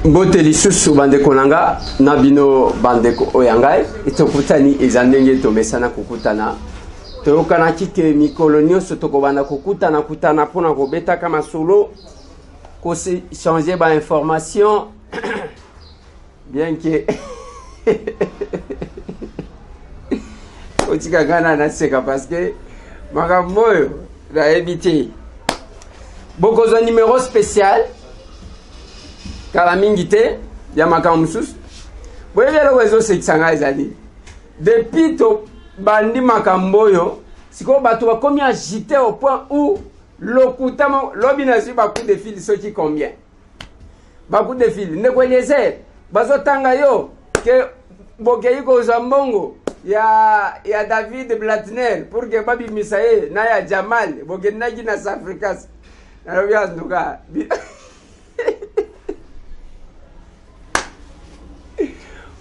Mbote lisusu bandeko nanga na bino bandeko oyangai itokutani ezandenge tomesana kukutana toyokana kike mikolo nyonso tokobanda kutana pona kobeta kama solo ko se changer ba information bien que otika gana na seka parce que makambo la éviter beaucoup de numéro spécial kala mingi te ya makambo mususu boye lelo wezo sekisanga ezali depuis to bandi makambo oyo siko bato bakomi agité au point où lokutamo lobi na si bacoup de fil soki combien bacoup de fil ndeko Eliezer bazotanga yo ke bokei ko zambongo ya David Blatner pour que babi misaye na ya Jamal bokenaki na Africas na lobi azuka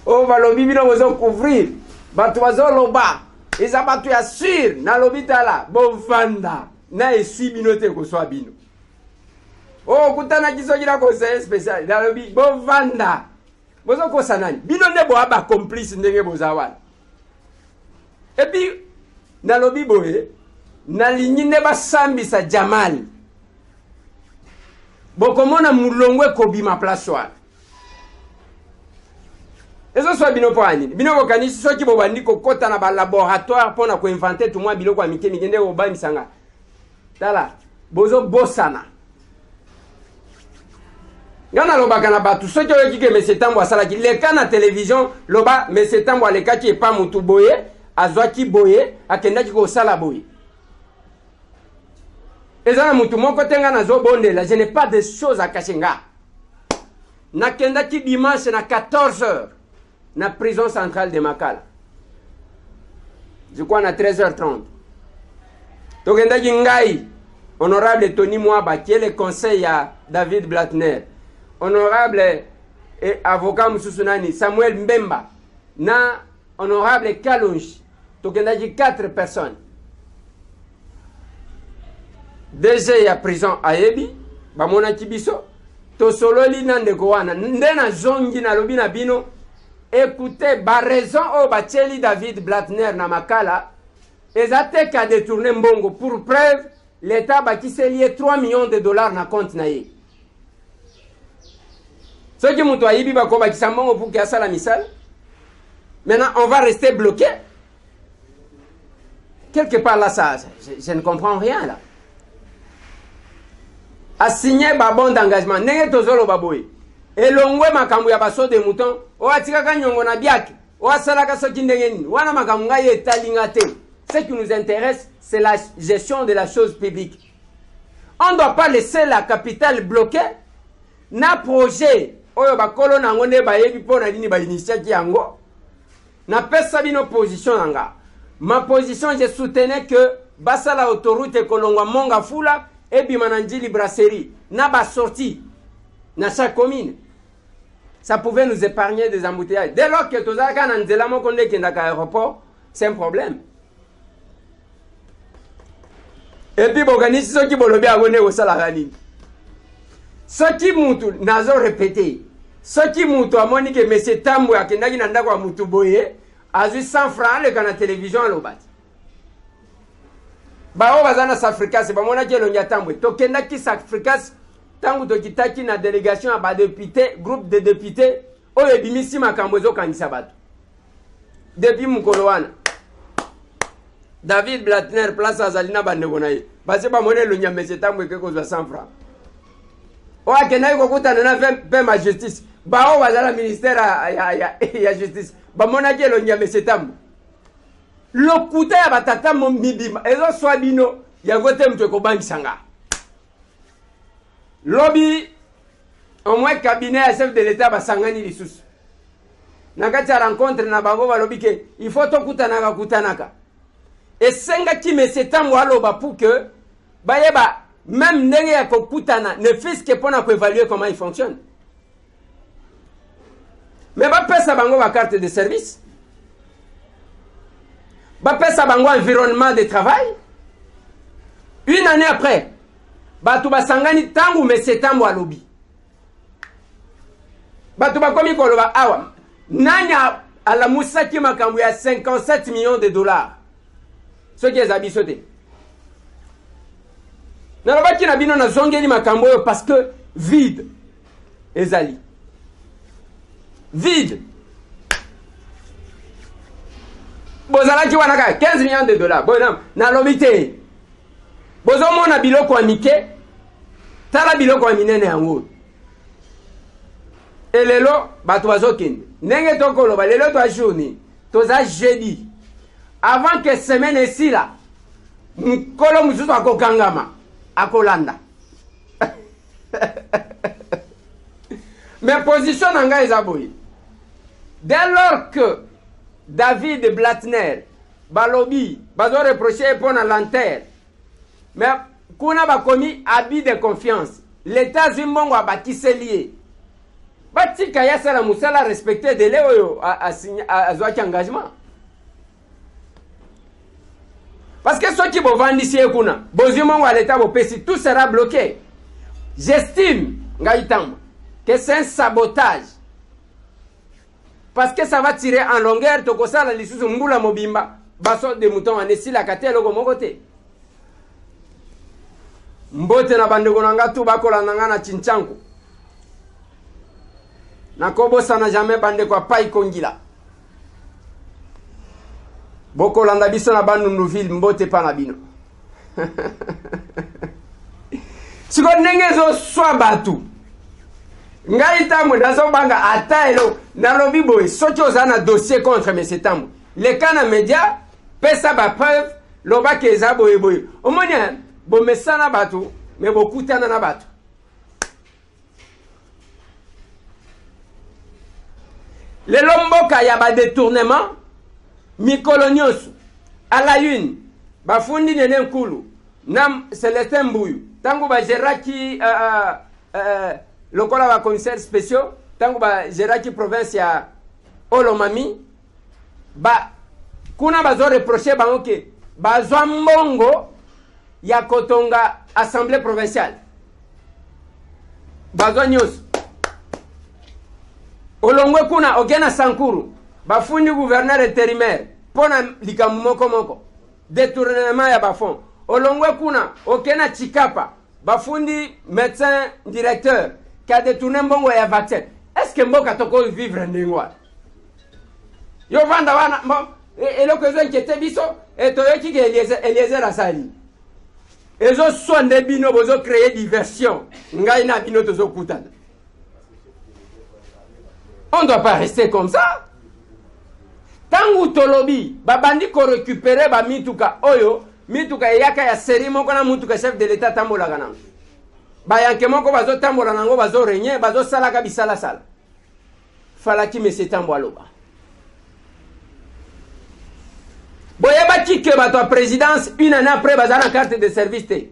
o balobi bino bozo couvrir bato bazo loba eza bato ya sur na lobi tala bovanda na esi bino te ko swa bino o kutana kisoki na conseil spécial na lobi bovanda bozo ko sanani bino ne bo aba complice ndenge bozawana et puis na lobi boye na linyi ne basambisa Jamal bokomona mulongwe kobima place wana ezo so bino poani bino bokanisi soki bobandi kokota na ba laboratoire pona ko inventer tout moi biloko amike migende obani sanga tala bozo bosana ngana lobaka na batu soki oyoki ke Monsieur Tambo asala ki leka na télévision loba Monsieur Tambo aleka ki epa mutu boye azwaki boye akendaki ko sala boye ezana mutu moko tenga na zo bondela je n'ai pas de choses à cacher nga nakendaki dimanche na 14h na prison centrale de Makala. Je crois na 13h30. Tokendaki ngai honorable Tony Mwaba qui est le conseil à David Blatner. Honorable et avocat Mususunani Samuel Mbemba na honorable Kalonji. Tokendaki 4 personnes. DG ya prison ayebi bamona kibiso to sololi na ndeko wana ndena zongi na lobi na bino. Écoutez, ba raison au bacheli David Blatner na Makala, ezate ka détourné mbongo pour preuve l'État ba qui s'est lié 3 millions de dollars na compte na ye. Ce qui muto ayibi ba ko ba kisambongo pour qu'il la misal. Maintenant, on va rester bloqué. Quelque part là ça, je ne comprends rien là. A signé ba bon d'engagement, nenge tozolo baboy. Elongwe makambu ya baso de mouton o atikaka nyongo na biaki o asalaka soki ndenge nini wana makambu ngai etalinga te. Ce qui nous intéresse c'est la gestion de la chose publique. On ne doit pas laisser la capitale bloquée na projet oyo bakolo nango nde bayebi pona nini ba initiaki yango na pesa bino position nanga. Ma position je soutenais que basala autoroute kolongwa monga fula et bimananjili brasserie na ba sortie dans chaque commune. Ça pouvait nous épargner des embouteillages. Dès lors que tout ça, quand on dit là, qu'on est dans l'aéroport, c'est un problème. Et puis, organise ceux qui vont le bien abonner au salaire. Ceux qui moutou, nazo répété. Ceux qui moutou, à mon que Monsieur Tambo, à Kendaki Nanda, à Moutou Boye, a eu 100 francs, le canal télévision à l'obat. Bao Bazana Safrika, c'est pas mon avis, l'on y a Tambo. Tokendaki Safrikas. Tangu tokitaki na délégation à député, groupe de députés, oyo bimisi makambo ezo kanisa bato. Depuis mukolo wana. David Blatner place azalina bandeko na ye. Base ba mone lo nyamese Tambo ekeko za 100 francs. O akena ko kutana na pe ma justice. Ba o bazala ministère ya justice. Ba mona ke lo nyamese Tambo. Lokuta ya batata mo mibima ezo swabino ya gote mtu ko bangisanga. Lobby, au moins cabinet à chef de l'État basangani lisusu. Nakati rencontre na bango ba lobby ke il faut to kutanaka. Et senga ki Monsieur Tambo aloba pour que bayeba même ndenge ya kokutana ne fils que pona ko évaluer comment il fonctionne. Mais ba pesa bango ba carte de service. Ba pesa bango environnement de travail. Une année après, Batu basangani tangu Monsieur Tambo alobi. Bato bakomi koloba awa. Nani ala musaki makambo ya 57 millions de dollars. Ce qui est abisoté. Nalobaki na bino na zongeli makambo yo parce que vide. Ezali. Vide. Bozalaki wanaka 15 millions de dollars. Bonam, nalobite. Bozomona biloko ya mike. Tala biloko ya minene yango. Et lelo bato bazokende. Nenge tokoloba lelo to journée. Toza jeudi. Avant que semaine ici là. Mukolo mususu akokangama. Akolanda. Mais position nanga ezaboyi. Dès lors que David Blattner balobi bazo reprocher pour na lanterne. Mais kuna bakomi habit de confiance. L'état zimbongo abatise lié. Batika yasala musala respecter de leo a zwaki engagement. Parce que ceux qui vont vendre ici kuna, bozimongo à l'état bopesi tout sera bloqué. J'estime ngaitam que c'est un sabotage. Parce que ça va tirer en longueur to kosala lisusu mbula mobimba baso de mouton anesi la katelo ko mokote. Mbote na bandeko nanga tu bakola nanga na chinchanku. Na kobo sana jamais bandeko apai kongila. Boko landa biso na bandu nouvelle mbote pa na bino. Siko nengezo swa batu. Ngai tamwe ndazo banga ataelo na lobi boy soki ozana dossier contre M. Tambo. Les canaux médias pesa ba preuve loba keza boy boy. Omonia bo mesana batu mais bo kutana na batu. Le lomboka ya ba détournement Mikoloniosu à la une bafundi nene nkulu nam Celestin Mbuyu tango ba geraki lokola ba commissaire spéciaux tango ba geraki province ya Olomami ba kuna bazo reprocher bangoke bazwa mbongo ya kotonga assemblée provinciale bazwa nyos olongwe kuna ogena Sankuru bafundi gouverneur intérimaire pona likamu moko détournement ya bafond olongwe kuna okena Chikapa bafundi médecin directeur qui a détourné mbongo ya vaccin. Est-ce que mboka toko vivre ndingwa yo vanda wana eloko ezo inquiété biso et toyoki ke Eliezer asali ezo sonde bino bozo créer diversion ngai na bino tozo kutana. On ne doit pas rester comme ça. Tangu tolobi babandi ko récupérer ba mituka oyo mituka yaka ya seri moko na mutuka chef de l'état tambola kana ba yanke moko bazo tambola nango bazo renye bazo sala ka bisala sala falaki M. Tambo aloba boyeba tike bato a présidence une année après bazana carte de service te. Et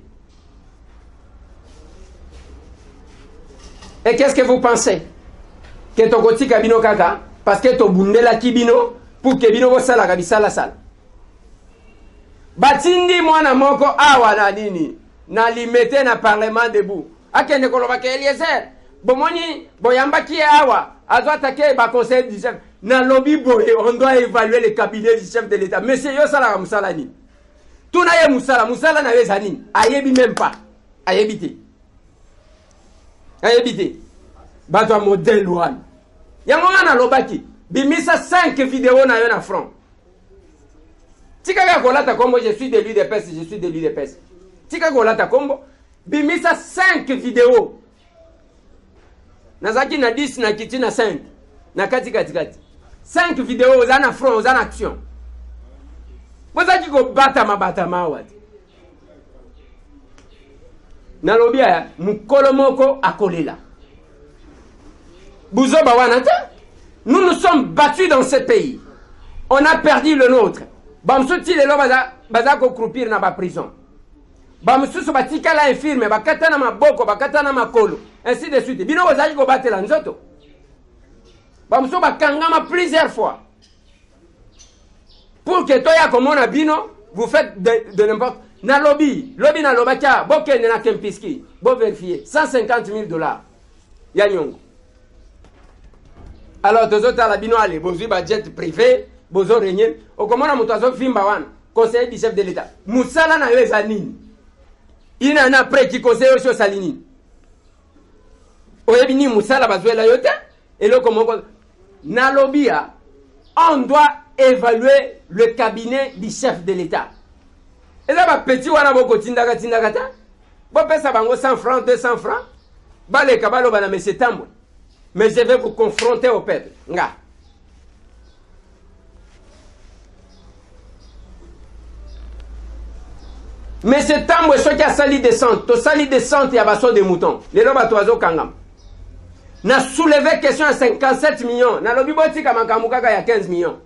qu'est-ce que vous pensez que tokotika bino kaka parce que to bundela kibino pour que bino ko sala ka bisala sala batindi mwana moko awa na nini na limete na parlement debout akende koloba ke Eliezer bomoni boyamba ki awa azo attaquer ba conseil du chef na lobby boye on doit évaluer le cabinet du chef de l'état monsieur yo sala musala ni tuna ye musala na weza nini ayebi même pas ayebite bato a modèle wana yango na lobaki bimisa 5 vidéos na yo na front. Tika kolata kombo je suis de l'UDPS. Tika kolata kombo bimisa 5 vidéos. Nazaki na 10 na kiti na 5 na kati. 5 vidéos za na front za na action. Bozaki ko bata mawati. Na lobia mukolo moko akolela. Buzoba wanata. Nous nous sommes battus dans ce pays. On a perdu le nôtre. Bamsuti lelo baza ko croupir na ba prison. Bamsusu batika la infirme bakata na maboko bakata na makolo ainsi de suite. Bino ozali ko batela nzoto. Bamsusu bakangama plusieurs fois. Pour que toya komona bino vous faites de n'importe na lobby na lobakia bokende na Kempiski bo vérifier $150,000 ya nyongo. Alors tozo tala bino ale bozui ba jet privé bozo régner okomona mutu azo fimba wana conseiller du chef de l'état musala na yo eza nini ina na après qui conseiller yo sali nini oyebi ni musala bazwela yo te eloko moko na lobia on doit évaluer le cabinet du chef de l'état eza ba petit wana boko tindaka ta bo pesa bango 100 francs 200 francs baleka baloba na monsieur Tambwe. Mais je vais vous confronter au peuple. Nga. Mais ce temps où il y a sali descente, to sali descente, il y a basso de moutons. Les lobes à toiseau kangam. Na soulevé question à 57 millions. Na lobi boti kamakamuka il y a 15 millions.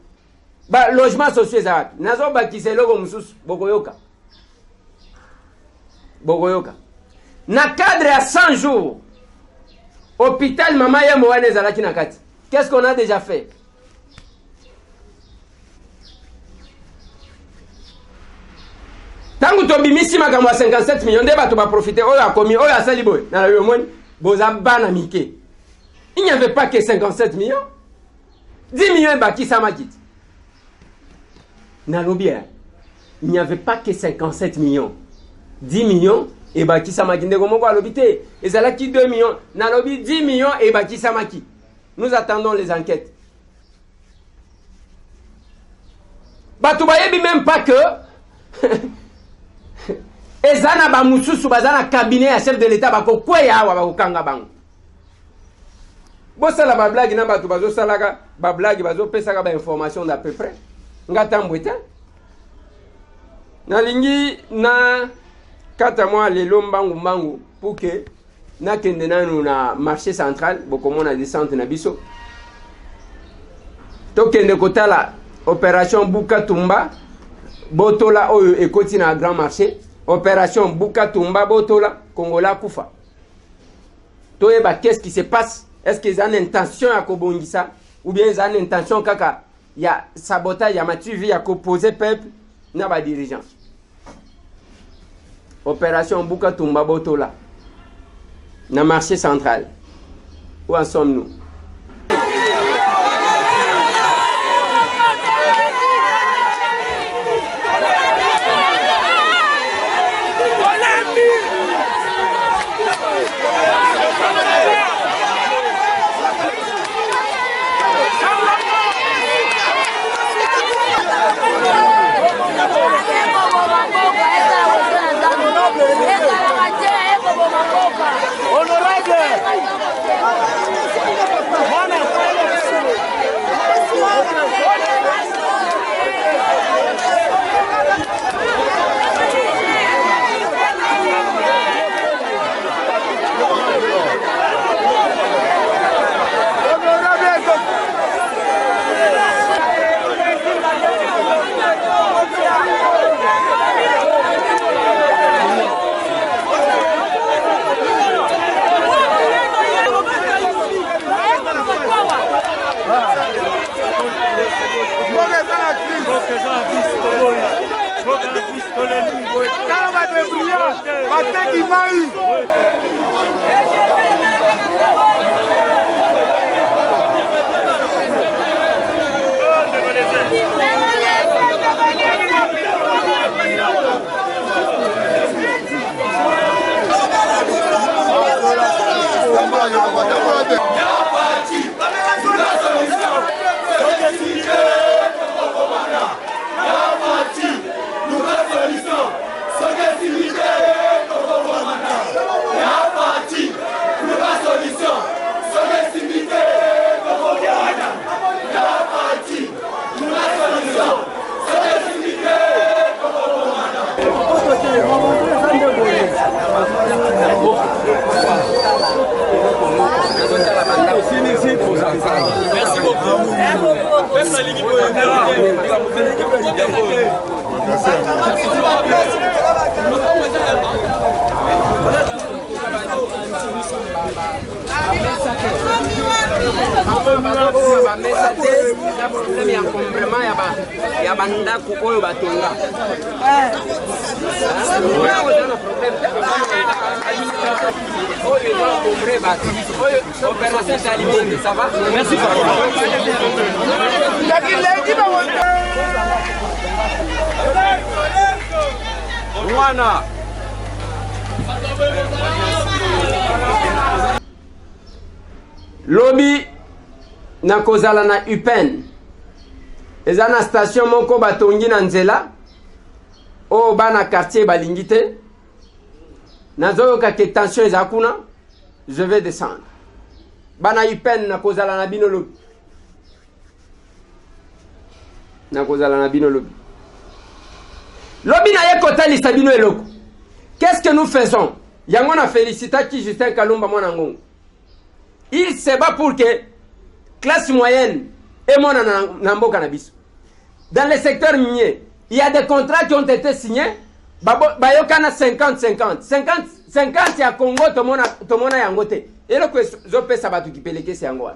Ba logement social zaat. Nazo bakise logo musus bokoyoka. Bokoyoka. Na cadre à 100 jours. Hôpital Mama Yamoane Zalaki Nakati. Qu'est-ce qu'on a déjà fait? Tant que tu as mis 57 millions, tu vas profiter. Oh, a commis, oh, a saliboy. Dans la Yomoni, Bozabana Mike. Il n'y avait pas que 57 millions. 10 millions Baki Samakit. Nalobia. Il n'y avait pas que 57 millions. 10 millions. Et baki samaki ndeko à l'hôpital. Et ça là qui 2 millions. Na lobi 10 millions et baki samaki. Nous attendons les enquêtes. Batoubayebi même pas que ezana ba mususu bazana cabinet à chef de l'état bako kweya wa bako kanga bango. Bosala ba blague na batu bazo salaka ba blague bazo pesaka ba information d'à peu près. Ngata mbwete. Na lingi na kata moi les lombangu mbangu pour que na kende nanu na marché central bokomo na descente na biso to kende kotala opération Buka Tumba botola oyo ekoti na grand marché opération Buka Tumba botola Kongola kufa to eba qu'est-ce qui se passe, est-ce qu'ils ont une intention à kobongisa ou bien ils ont une intention kaka ya sabotage ya matuvi ya koposer peuple na ba dirigeant. Opération Buka Tumba Botola. Na marché central. Où en sommes-nous? Merci beaucoup. Même la Ligue Ça va? Merci papa. Mwana. Lobby na kozala na UPEN. Eza na station moko batongi na nzela. O bana quartier balingi te. Nazoyoka ke tension eza kuna. Je vais descendre. Bana UPEN na kozala na bino lobby. Na kozala na bino lobby. Lobby na ye kotalisa bino eloko. Qu'est-ce que nous faisons? Yango na félicita ki Justin Kalumba mwana ngongo. Il se bat pour que classe moyenne et mon namboka na biso. Dans le secteur minier, il y a des contrats qui ont été signés. Bayokana 50-50. 50 ya Congo tomona yangote. Et le zope sabatu ki peleke se yango.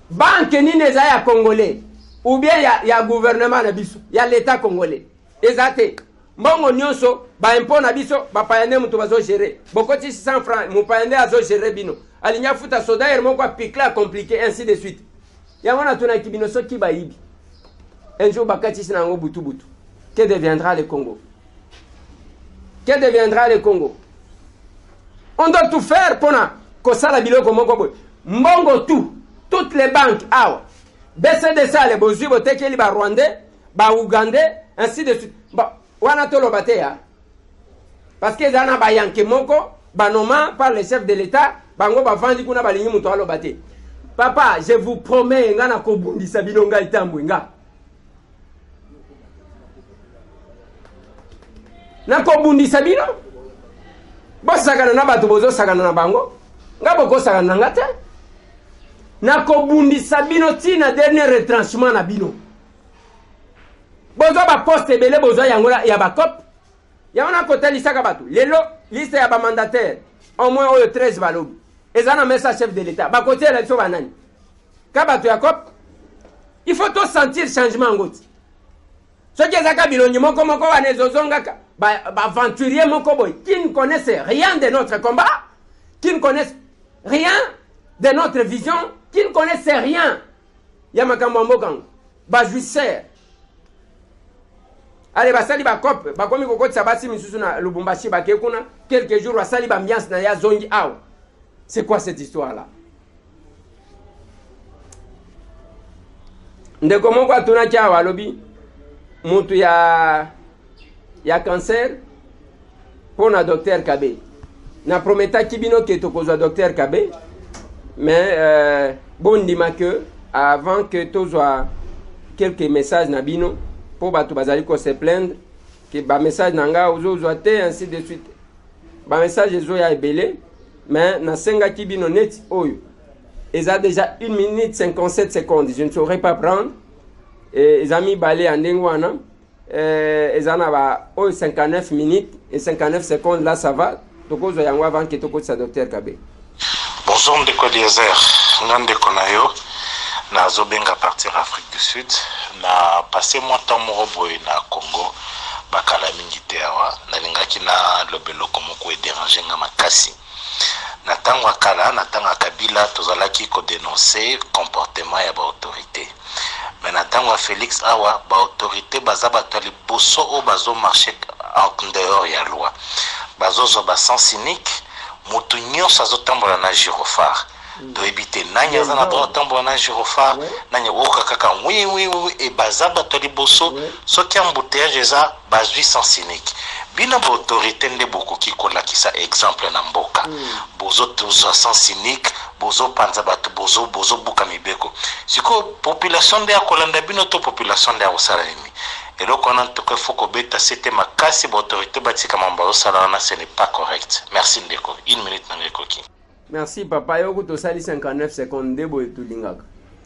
Banque ni neza ya Congolais. Ou bien ya gouvernement na biso. Ya l'état congolais. Ezate. Mbongo nyonso ba impôt na biso ba payane mutu bazo gérer. Bokoti 600 francs mu payane azo gérer bino. Alinya futa soda yer moko pikla compliqué ainsi de suite. Yango na tuna kibino so ki ba yibi. Un jour bakati sinango butu butu. Que deviendra le Congo? Que deviendra le Congo? On doit tout faire pour kosala biloko moko boy. Mbongo tout. Toutes les banques awa. BCDC les bozui botekeli ba Rwandais, ba Ougandais, ainsi de suite. Ba wana tolo bateya. Parce que zana ba yanke moko, ba noma par le chef de l'État, bango ba vandi kuna balingi muto alo bate. Papa, je vous promets nga na kobundisa bilonga itambu nga. Na kobundisa bino? Bo sakana na bato bozo sakana na bango. Nga boko sakana nga te. Na kobundisa bino tina dernier retranchement na bino. Bozo ba poste belé bozo yango ya ba cop. Ya on a kotelisa ka bato. Lelo liste ya ba mandataire au moins oyo 13 balobi. Ezana message chef de l'État. Ba côté élection banani. Ka bato ya cop. Il faut tout sentir changement ngoti. Ce qui est zaka bilongi moko moko wane zozongaka ba aventurier moko boy qui ne connaissent rien de notre combat, qui ne connaissent rien de notre vision, qui ne connaissent rien. Yamakambo mbokango ba jouisseur. Allez ba sali ba cop ba komi kokoti sabasi misusu na Lubumbashi ba kekuna quelques jours ba sali ba ambiance na ya zongi awa. C'est quoi cette histoire là? Ndeko moko atuna kia wa lobi mutu ya cancer pour na docteur Kabe. Na prometa kibino ke tokozwa docteur Kabe. Mais bon dima que avant que tozwa quelques messages na bino pour batu bazali ko se plaindre que ba message nanga ozozwa te ainsi de suite. Ba message ezo ya ebele mais na senga kibino net oyo. Ils ont déjà 1 minute 57 secondes. Je ne saurais pas prendre. Et ils ont mis balai en Dengwana. Ils ont 59 minutes et 59 secondes. Là, ça va. Toko Zoyango avant que Toko sa docteur Kabe. Bonjour, Ndeko Eliezer. Ndeko Nayo. Na Zobenga partir Afrique du Sud. Na passé mon temps moroboy na Congo. Bakala mingite awa. Na lingaki na lobelo komoko e déranger nga makasi. Na tango akala, na tango Kabila, tozalaki ko dénoncer comportement ya ba autorité. Mais na tango Félix awa, ba autorité baza bato liboso o bazo marcher en dehors ya loi. Bazo zo ba sans cynique, mutu nyonso azotambola na gyrophare. Do éviter nanya za na tambola na gyrophare, nanya woka kaka oui et baza bato liboso, soki embouteillage eza bazui sans cynique. Bina ba autorité nde boko ki kola ki sa exemple na mboka. Bozo tozo sans cynique, bozo panza bato bozo buka mibeko. Siko population de akolanda bino to population de osalami. Et donc on a tout que faut que beta c'était ma casse ba autorité batika mamba osalana ce n'est pas correct. Merci Ndeko. 1 minute na Ndeko ki. Merci papa yoko to sali 59 secondes debo etulingaka.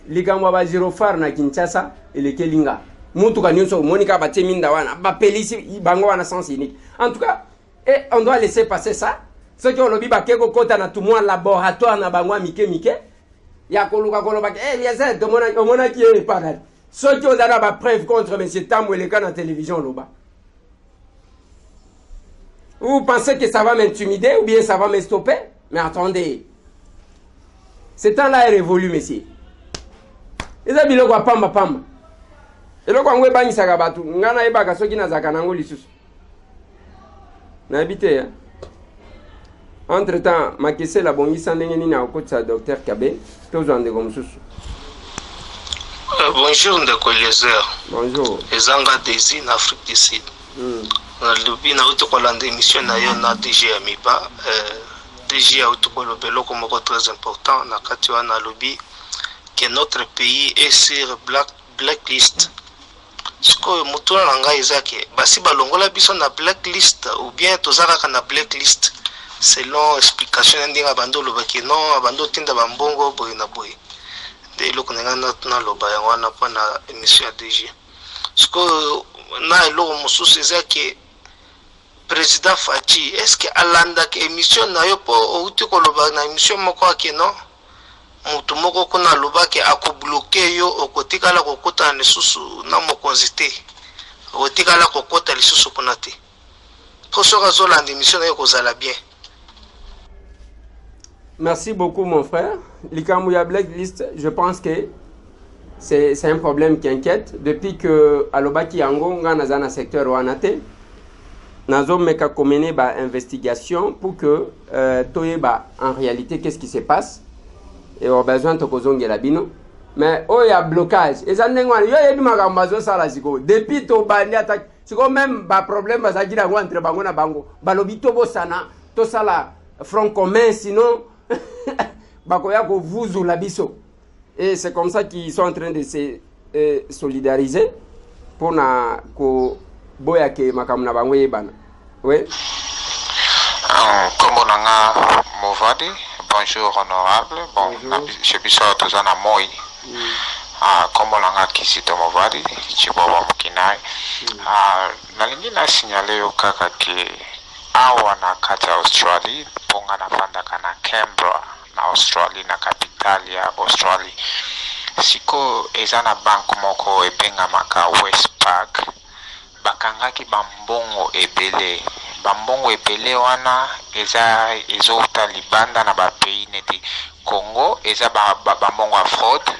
Likamwa ba gyrophare na Kinshasa elekelinga. Mutu kanyonso Monica batie minda wana ba pelisi bango wana sans cynique. En tout cas, et on doit laisser passer ça. Ce qui on lobi ba keko kota na tout moi laboratoire na bangwa mike ya koluka koloba Eliezer omona ki e pareil. Ce qui on a ba preuve contre monsieur Tambou le cas na télévision loba. Vous pensez que ça va m'intimider ou bien ça va me stopper? Mais attendez. Ce temps-là est révolu, messieurs. Et ça, il y a pamba pamba. Et là, quand vous avez ça, vous avez pas de na zakanango lisusu. Na habité. Entre-temps, ma question la bonne isa ndenge nini akotsa docteur Kabe, tous en de comme susu. Bonjour Ndeko Eliezer. Bonjour. Ezanga Desi en Afrique du Sud. Lobi na uto kolanda émission na yo na DG Amiba. DG a uto kolobelo comme très important na kati wana lobi que notre pays est sur blacklist. Siko mutuna nanga ezake basi balongola biso na blacklist ou bien tozaka na blacklist selon explication ndinga bando lobaki non abando tinda bambongo boy na boy. De loko ngana tuna loba wana pa na émission ya DG. Siko na eloko mosusu ezake président Fachi est-ce que alanda ke émission na yo po outi ko loba na émission moko ake non mutu moko kuna loba ke akobloquer yo okotikala kokota na susu na mokonzi te okotikala kokota lisusu kuna te po soka zolanda émission na yo kozala bien. Merci beaucoup mon frère. Likamouya blacklist, je pense que c'est un problème qui inquiète. Depuis que Alobaki Yango, on a un secteur Wanate, nous avons mené une investigation pour que en réalité, qu'est-ce qui se passe. Et on a besoin de kozonge la bino. Mais il y a blocage. Et ça, depuis que tu as c'est même un problème, entre bango na bango. Balobito bosana, to sala front commun, sinon. Et c'est comme ça qu'ils sont en train de se solidariser pour na ko boya ke makamuna bango yebana. Oui. Comme on a Movadi, bonjour honorable. Bon, je suis sur Tozana Moi. Comme on a Kisito Movadi, Chiboba Mukinai. Nalingi na signalé au kaka ke awa na kata Australie ponga na fanda kana Canberra na Australie na kapitali ya Australie siko ezana bank moko ebenga maka Westpac bakangaki bambongo ebele wana eza ezota libanda na ba pays neti Congo eza bambongo a fraude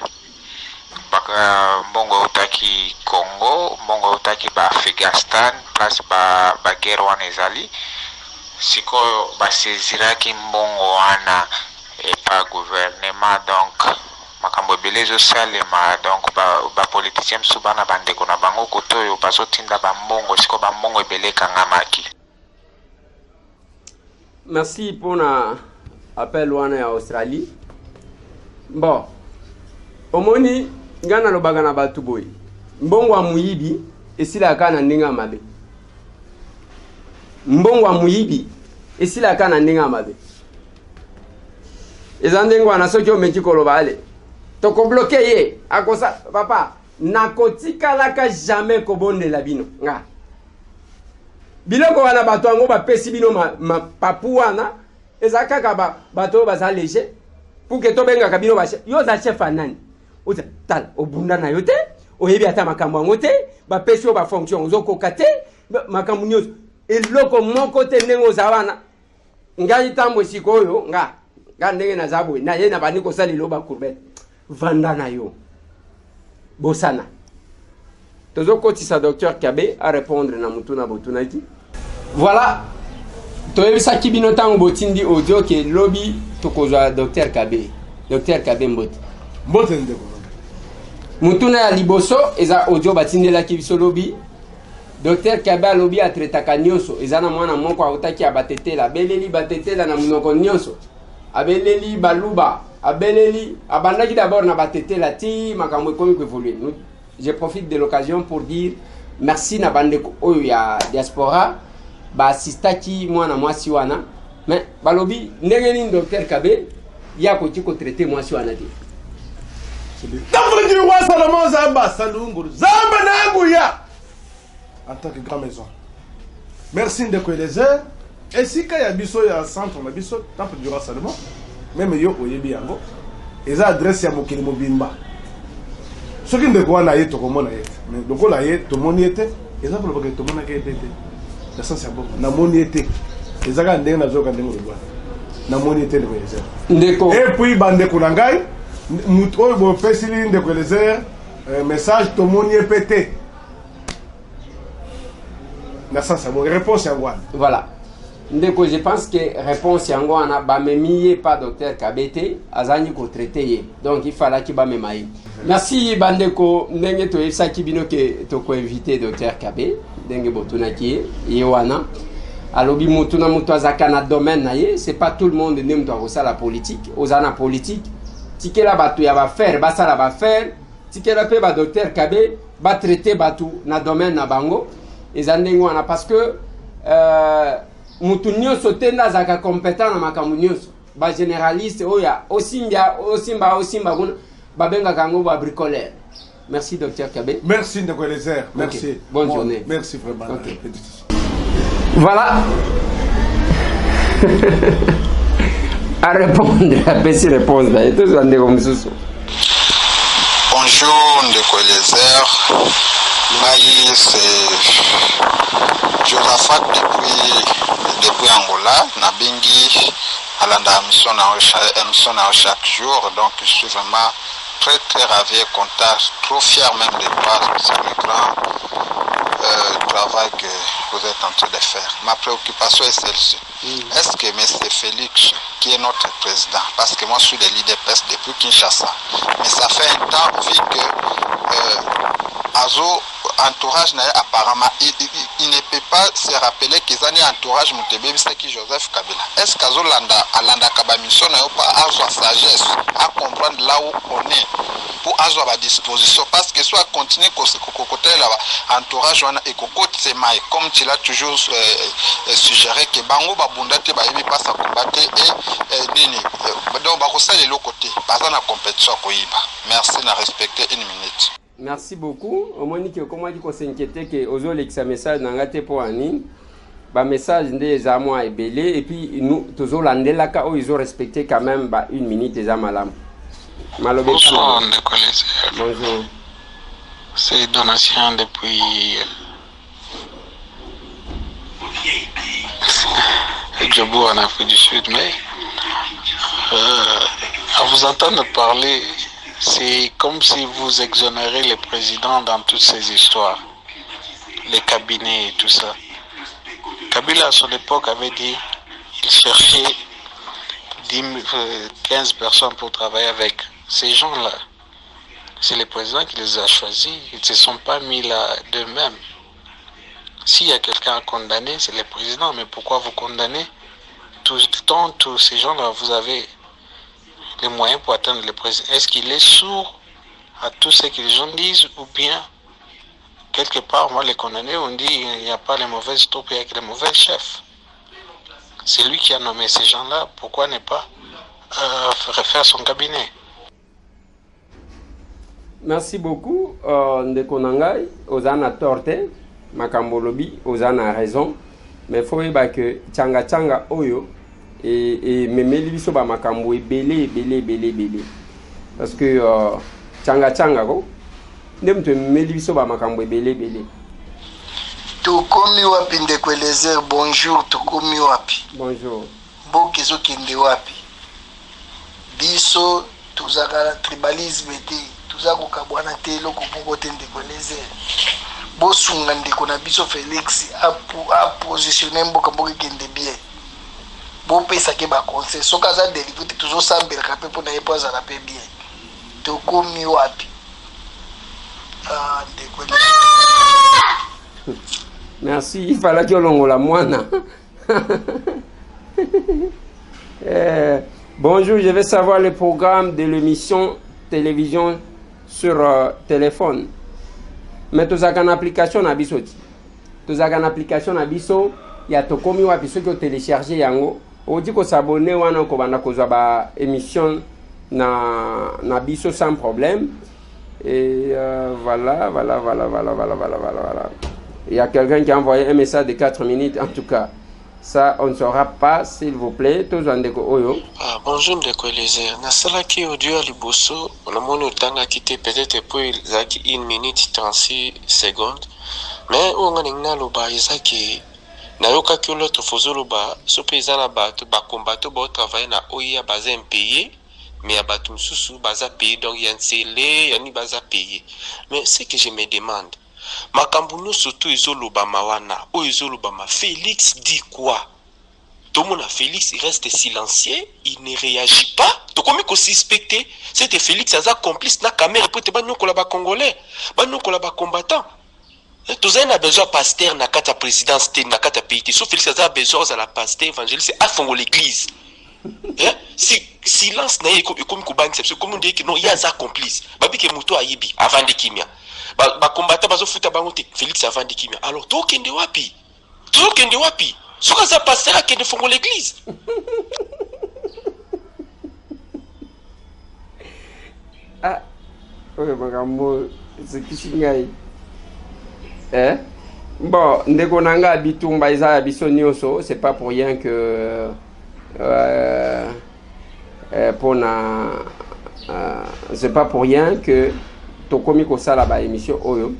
mbongo utaki Congo mbongo utaki ba Afghanistan plus ba guerre wana ezali siko baseziraki mbongo wana epa gouvernement donc makambo ebele ezosalema donc bapoliticien mosusu bana bandeko na bango kote oyo bazotinda bambongo siko bambongo ebele ekangamaki. Merci pour na appel wana ya Australie. Bon, omoni ngana lobaka na batu boy mbongo wa muyibi esila kana ndinga mabe. Mbongo wa muyibi esila kana ndinga mabe. Ezandengo na soki omeki koloba ale toko bloquer ye akosa papa nakotika laka jamais kobondela bino nga biloko wana bato ango bapesi bino ma papu wana ezaka ka bato baza léger pour que tobenga kabino ba yo za chef anani uta tal obunda na yote oyebi ata makambo ango te bapesi yo ba fonction ozokoka te makambo nyonso eloko moko te ndengo za wana ngai tambo sikoyo nga ndenge na zabwe na ye na bani ko sali loba courbette vanda na yo bosana tozo kotisa docteur Kabe à répondre na mutuna botunaki. Voilà toyebisa kibino tango botindi audio ke lobby tokozwa docteur Kabe mbote ndeko mutuna ya liboso eza audio batindela kibiso lobby docteur Kabe lobby a traitaka nyonso eza na mwana moko autaki abatetela beleli batetela na munoko nyonso abeleli baluba abeleli abandaki d'abord na batetela ti makambo ekomi évoluer. Je profite de l'occasion pour dire merci na bandeko oyo ya diaspora ba assistaki mwana mwasi wana mais balobi ndenge ni docteur Kabe ya ko tiko traiter mwasi wana te tafuliki wa Salomon Zamba salunguru Zamba na nguya en tant que grand maison. Merci Ndeko Eliezer. Et si il y a biso ya centre na biso temple du roi Salomon même yo oyebi yango eza adresse ya mokili mobimba soki ndeko wana ye tokomona ye mais lokola ye tomoni ete eza koloba ke tomona ke ete na sens ya bon na moni ete ezaka ndenge nazoka ndenge olobwana namoni ete ndeko Eliezer ndeko et puis bandeko na ngai mutu oyo bopesili ndeko Eliezer message tomoni epe te na sasa bo réponse yango wana voilà ndeko je pense que réponse yango wana bamemi ye pas docteur Kabete azangi ko traiter ye donc il fallait ki bamema ye merci bandeko ndenge toyebisaki bino ke toko inviter docteur Kabe ndenge botunaki ye wana alobi mutu na mutu azaka na domaine na ye c'est pas tout le monde ne mutu akosala politique ozana politique tikela batu ya bafaire basala bafaire tikela pe ba docteur Kabe ba traiter batu na domaine na bango ezandenge wana parce que mutu nyonso te nazaka compétent na makambo nyonso ba généraliste oya osimba kuna babengaka yango ba bricolaire. Merci docteur Kabe. Merci ndeko Eliezer. Merci. Okay. Bonne journée. Merci vraiment. Okay. Voilà. À répondre, à baisser réponse là. Et tout ça ndeko msusu. Bonjour ndeko Eliezer. Maï c'est Josaphat depuis Angola, Nabingi, Alanda mission chaque jour, donc je suis vraiment très ravi et content, trop fier même de voir ce grand travail que vous êtes en train de faire. Ma préoccupation est celle-ci. Est-ce que M. Félix, qui est notre président, parce que moi je suis le leader presse depuis Kinshasa, mais ça fait un temps vu que Azo entourage apparemment il ne peut pas se rappeler qu'ils ont un entourage Moutebe qui Joseph Kabila. Est-ce qu'Azo Alanda Kabamisson n'a pas à sagesse à comprendre là où on est pour avoir à disposition parce que soit continuer côté là entourage et côté maï comme tu l'as toujours suggéré que bango babundate ba yebi pas à combattre et nini donc ba ko ça de l'autre côté pas na compétition ko yiba. Merci na respecter une minute. Merci beaucoup. Au moins que comment dit qu'on s'inquiétait que ozo lexa message nangate pour anine ba message ndé zamwa ebelé et puis nous tozo landela ka o ils ont respecté quand même ba une minute des amalam. Bonjour ndeko Eliezer. Bonjour. C'est Donatien depuis Djibouti en Afrique du Sud, mais à vous entendre parler, c'est comme si vous exonérez les présidents dans toutes ces histoires, les cabinets et tout ça. Kabila à son époque avait dit qu'il cherchait 15 personnes pour travailler avec. Ces gens-là, c'est le président qui les a choisis, ils ne se sont pas mis là d'eux-mêmes. S'il y a quelqu'un à condamner, c'est le président, mais pourquoi vous condamnez tous ces gens-là? Vous avez les moyens pour atteindre le président. Est-ce qu'il est sourd à tout ce que les gens disent ou bien quelque part, moi les condamnés, on dit il n'y a pas les mauvaises troupes, il n'y a que les mauvais chefs. C'est lui qui a nommé ces gens-là, pourquoi ne pas refaire son cabinet? Merci beaucoup ndeko nangai ozana torte makambo lobi ozana raison mais faut yeba que changa oyo et memeli biso ba makambo ebele parce que changa ko ndem to memeli biso ba makambo ebele tokomi wapi ndeko Eliezer? Bonjour, tokomi wapi? Bonjour. Mboka ezokende wapi? Biso tozaka tribalisme te, tozaka kokabwana te eloko moko te ndeko Eliezer. Bosunga ndeko na biso Félix a positionné mboka ekende bien. Bopesaki baconseil soki aza délivre te tozosambelaka mpe mpona ye mpo azala mpe bien. Tokomi wapi? Ndeko Eliezer. Merci, il fallait que l'on la moine. Bonjour, je vais savoir le programme de l'émission télévision sur téléphone. Mais tu as une application na biso. Tu as une application na biso, il y a tokomi wa biso qui télécharger yango. On dit qu'on s'abonner wana ko banda ko ba émission na biso sans problème. Et voilà. Il y a quelqu'un qui a envoyé un message de 4 minutes en tout cas. Ça, on ne saura pas, s'il vous plaît. Bonjour, Ndeko Eliezer. Nasalaki audio à Liboso. On a mon temps à quitter peut-être pour 1 minute 36 secondes. Mais on a l'oba, nayokaki l'autre fozoloba sope eza na bato bakombato baotravaille na oya baza impayé mais ya bato mosusu baza payé donc ya nzele yani baza payé. Mais ce que je me demande, makambo nyonso to ezolobama wana oyo ezolobama, Félix dit quoi? Tomona Félix il reste silencieux, il ne réagit pas. Tokomi ko suspecter c'était Félix aza complice na caméra pour te banyokola ba congolais, banyokola ba combattant. Tous a besoin pasteur na kata présidence na kata pays. Sauf Félix aza besoin à la pasteur évangéliste à fond l'église. Si silence na yeko comme kubangi c'est comme on dit que non il y a ça complice. Babi ke muto ayibi avant de kimia. Ba combattant bazo futa bango te Félix avant de kimia. Alors to kende wapi? To kende wapi? Soka za pasteur a kende fongo l'église. Ah, ouais, makambo c'est kishingai. Bon, ndeko nanga bitumba eza biso nyonso, c'est pas pour rien que c'est pas pour rien que tokomi kosala ba émission oyo.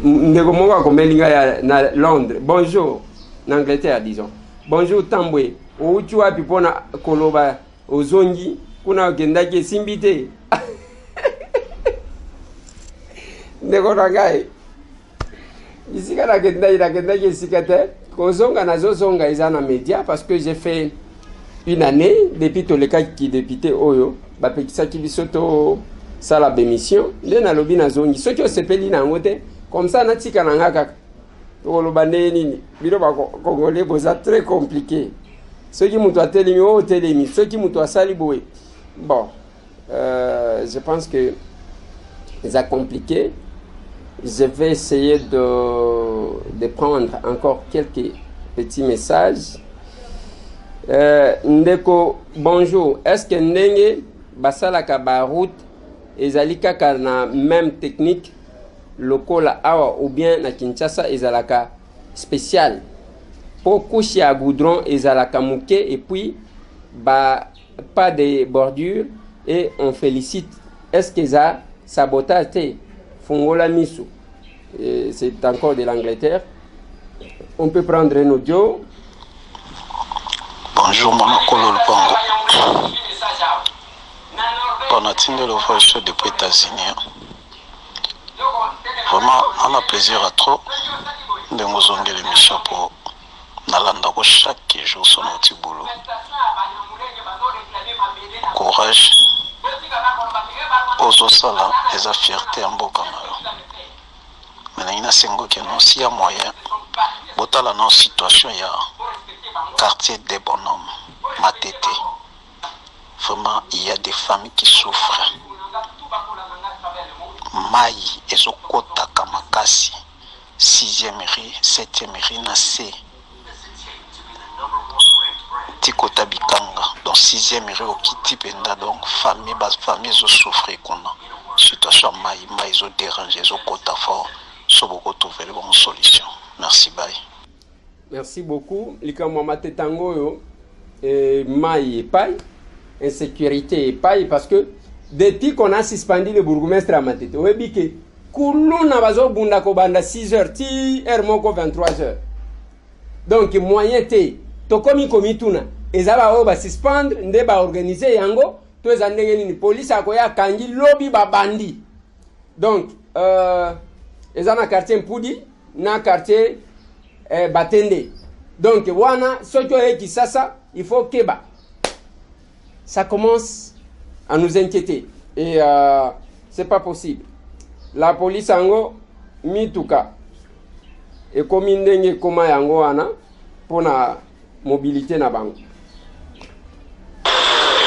Ndeko moko akomelinga ya na Londres. Bonjour, en Angleterre disons. Bonjour Tambwe. Outi wapi pona koloba ozongi kuna okendaki esimbi te. Ndeko nangai ici kana kenda kisikate kozonga nazozonga izana média parce que j'ai fait une année depuis toleka ki député oyo bapekisaki biso to sala bémission nde nalobi nazongi soki osepeli nango te comme ça natika nanga kaka tokoloba nde nini bino bakongolais boza très compliqué soki mutu atelemi o telemi soki mutu asali boye bon je pense que c'est compliqué. Je vais essayer de prendre encore quelques petits messages. Ndeko, bonjour. Est-ce que ndenge basalaka ba route ezalika ka na même technique lokola awa ou bien na Kinshasa ezalaka spécial pour coucher à goudron ezalaka muke et puis pas de bordure et on félicite. Est-ce que ça sabotage te? Fongola Misu, c'est encore de l'Angleterre. On peut prendre un audio. Bonjour, Monokolo Lupango. Bonatine le voyage depuis les États-Unis. Vraiment, on a plaisir à trop de nous zonger l'émission pour Nalanda chaque jour son petit boulot. Courage. Ozosala eza fierté ya mboka na yo mena ina sengo ke non si ya moyen botala na situation ya quartier des bonhommes Matete. Vraiment il y a des familles qui souffrent. Mai ezokotaka makasi 6e rue 7e rue na C Tikota Bikanga dans 6e rue au Kiti Penda donc famille zo souffrir kuna situation mai zo déranger zo kota fort so beaucoup trouver une bonne solution. Merci bye. Merci beaucoup. Likamwa matetango yo mai epai insécurité epai parce que depuis qu'on a suspendu le bourgmestre à Matete oyebike kuluna bazo bunda ko banda 6h ti heure moko 23h. Donc moyen te tokomi komituna ezaba o ba suspendre nde ba organiser yango to ezandenge nini police akoya kangi lobby ba bandi. Donc ezana quartier Mpudi na quartier Batende. Donc wana soki oyeki sasa il faut keba. Ça commence à nous inquiéter et c'est pas possible. La police ango mituka et comme ndenge koma yango wana pona mobilité na bango.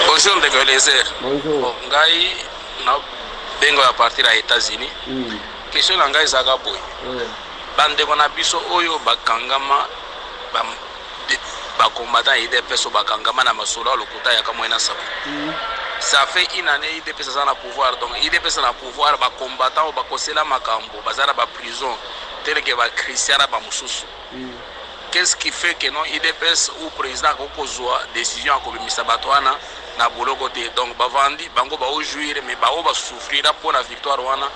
Bonjour Ndeko Eliezer. Bonjour. Ngai na bengo ya partir à États-Unis. Question na ngai zaka boy. Bande kona biso oyo bakangama ba combattant IDPS bakangama na masolo lokuta ya kamwena sabu. Ça fait une année IDPS ça na pouvoir donc IDPS na pouvoir ba combattant ba kosela makambo bazara ba prison tel que ba Christiana ba mususu. Qu'est-ce qui fait que non IDPS ou président kokozwa décision ko bimisa batwana na boloko te donc bavandi bango ba jouir mais ba souffrir pour la victoire wana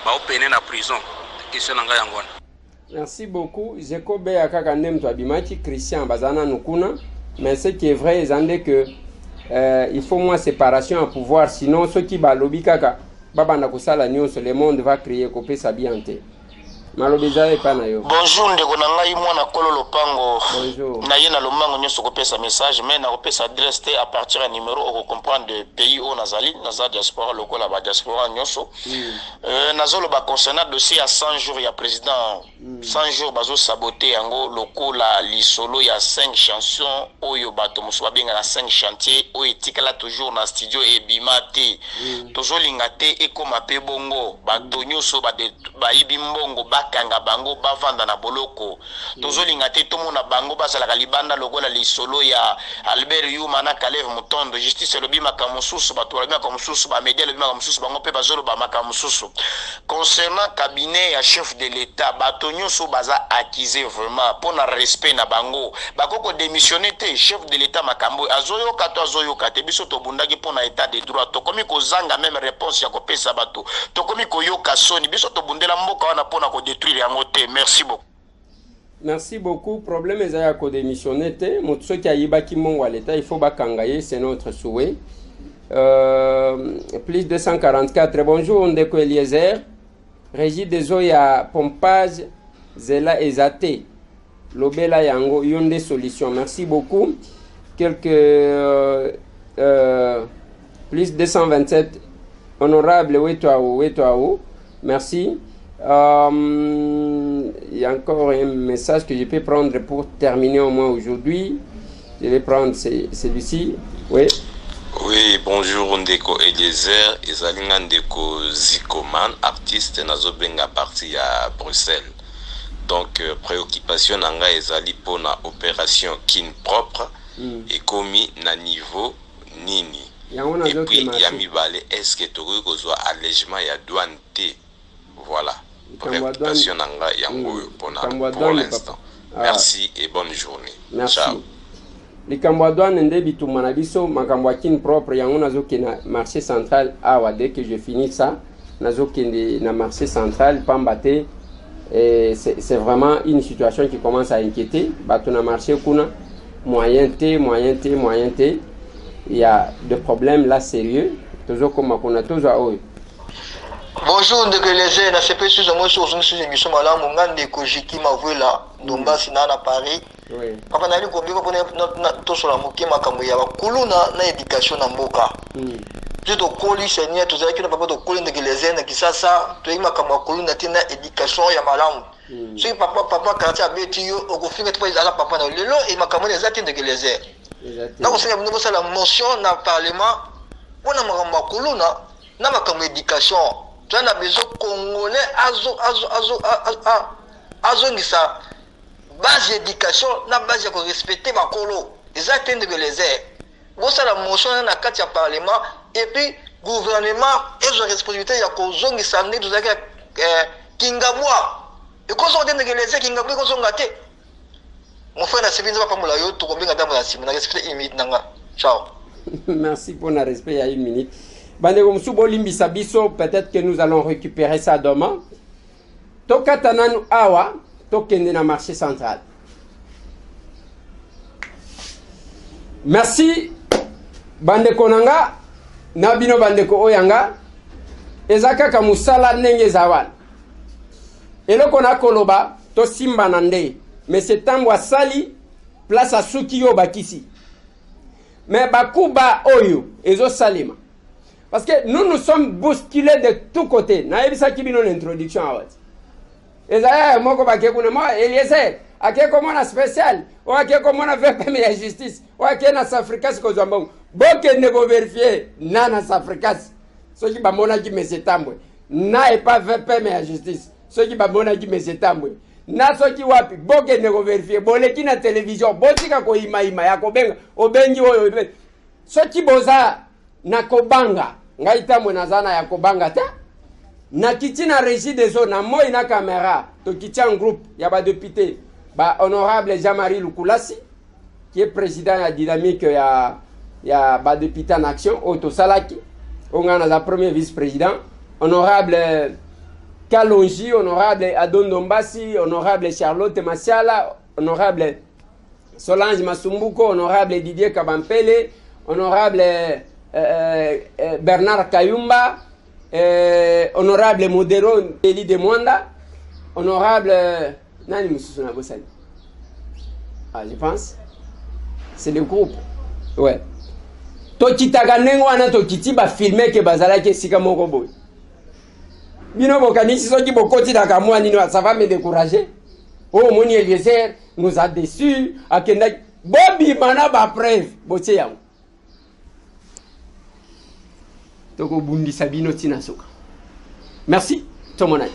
ba peiner na prison question nga yangona. Merci beaucoup. Jeko Beya kaka nem to abimaki Christian Bazana Nukuna. Mais ce qui est vrai, c'est que il faut moins séparation à pouvoir. Sinon, ceux qui balobi kaka, babanda kusala nyonso, le monde va crier kopé sabiante. Malobiza e pana yo. Bonjour ndeko na ngai mwana kolo lopango. Bonjour. Na ye na lomango nyonso kopesa message mais na kopesa adresse te à partir ya numéro au comprendre de pays au nazali diaspora lokola ba diaspora nyonso. Nazolo ba concernant dossier à 100 jours ya président 100 jours bazo saboter yango lokola lisolo ya 5 chansons oyo bato musuba benga na 5 chantiers o etikala toujours na studio e bimate. Tozo lingate ekoma pe bongo bato nyonso ba ibi mbongo kanga bango bavanda na boloko tozolinga te tomona bango bazalaka libanda lokola lisolo ya Albert Yuma na Kalev Mutondo justice lobi makamususu bato lobi makamususu ba media lobi makamususu bango pe bazolo ba makamususu concernant cabinet ya chef de l'état bato nyonso baza accusé vraiment pour na respect na bango bakoko démissionner te chef de l'état makambo azoyoka te biso tobundaki pour na état de droit tokomi kozanga même réponse ya kopesa bato tokomi koyoka soni biso tobundela mboka wana pour na merci beaucoup. Merci beaucoup. Problème est à cause démissionner. Ceux qui a yibaki mon à l'état, il faut bakangaye, c'est notre souhait. Plus 244. Bonjour, Ondeko Eliezer. Régie des eaux ya pompage Zela Ezate. Lobela yango yonde solution. Merci beaucoup. Plus 227. Honorable Wetouaou. Merci. Il y a encore un message que je peux prendre pour terminer au moins aujourd'hui. Je vais prendre celui-ci. Oui. Oui, bonjour Ndeko Eliezer, Ezalinga Ndeko Zikoman, artiste nazobenga parti à Bruxelles. Donc préoccupation nanga ezali pona opération kin propre et commis na niveau nini. Et puis yami balé est-ce que tokoki kozwa allègement ya douane te. Voilà. Préoccupation nanga yango pona pour l'instant. Merci et bonne journée. Merci. Ciao. Likambo douane nde bitumana biso makambo kin propre yango nazokena marché central awa dès que je finis ça nazokende na marché central pambate et c'est vraiment une situation qui commence à inquiéter bato na marché kuna moyen T il y a des problèmes là sérieux toujours comme kuna toujours oyo. Bonjour ndeko Eliezer na sepe sur moi sur une émission malamu ngande ko jiki mavela ndomba sinana Paris. Oui. Papa nali ko biko pona to sola mukima kambo ya bakulu na éducation na mboka. To koli senia to zaki na papa to koli ndeko Eliezer na kisasa to ima kambo bakulu na tina éducation ya malamu. So papa kati abeti yo okofinga to ala papa na lelo e makambo ya zati ndeko Eliezer. Na ko singa bino sala motion na parlement pona makambo bakulu na makambo éducation. Tu as besoin congolais azongisa base d'éducation na base de respecter ma colo exactement de les airs bon ça la motion na kati ya parlement et puis gouvernement et la responsabilité ya kozongisa ndi tuzaki kingabwa et ko so ndenge les airs kingabwa ko zonga te mon frère na sebinza pa mola yo to kombinga damu na simu na respect limite nanga ciao. Merci pour le respect à 1 minute. Peut-être que nous allons récupérer ça demain. Tokatananu awa, tokende na marché central. Merci. Bandeko nanga, nabino bandeko oyanga, ezaka kamusala nenge zawal. Eloko na koloba, to simba nande, mais c'est tambwa sali, place à suki yo bakisi. Mais bakuba oyo, ezo salima. Parce que nous sommes bousculés de tous côtés. Naïb ça qui bino l'introduction à votre. Et ça, moi, comme moi, Eliezer, à quel comment on a spécial, ou à quel comment on a fait la justice, ou à quel on a s'africas que bon. Bon, que ne vous vérifiez, nana s'africas. Ceux qui bamona qui me s'étambouent. Na et pas fait la justice. Ceux qui bamona qui me s'étambouent. Na ceux qui wapi, bon, que ne vous vérifiez. Bon, les qui na télévision, bon, si kako ima, ya kobenga, obengi, ceux qui boza, na kobanga ngaita mwenazana ya kobanga ta na kitina régie des eaux na moi na caméra to kitia un groupe ya ba député ba honorable Jean-Marie Lukulasi qui est président ya dynamique ya ba député en action auto salaki on a la premier vice-président honorable Kalonji, honorable Adondo Mbasi, honorable Charlotte Masiala, honorable Solange Masumbuko, honorable Didier Kabampele, honorable Bernard Kayumba, honorable Modero Eli de Mwanda, honorable Nani Moussoussou Bossali. Ah, je pense. C'est le groupe. Ouais. Tokitaga nengo wana tokiti ba filmer ke bazala ke sika moko boy. Bino bokanisi soki bokoti na kamwa nini ça va me décourager. Oh moni Eliezer nous a déçus akenda Bobby mana ba preuve botie yango. Toko bundi sabino tina soka. Merci. Tomonai.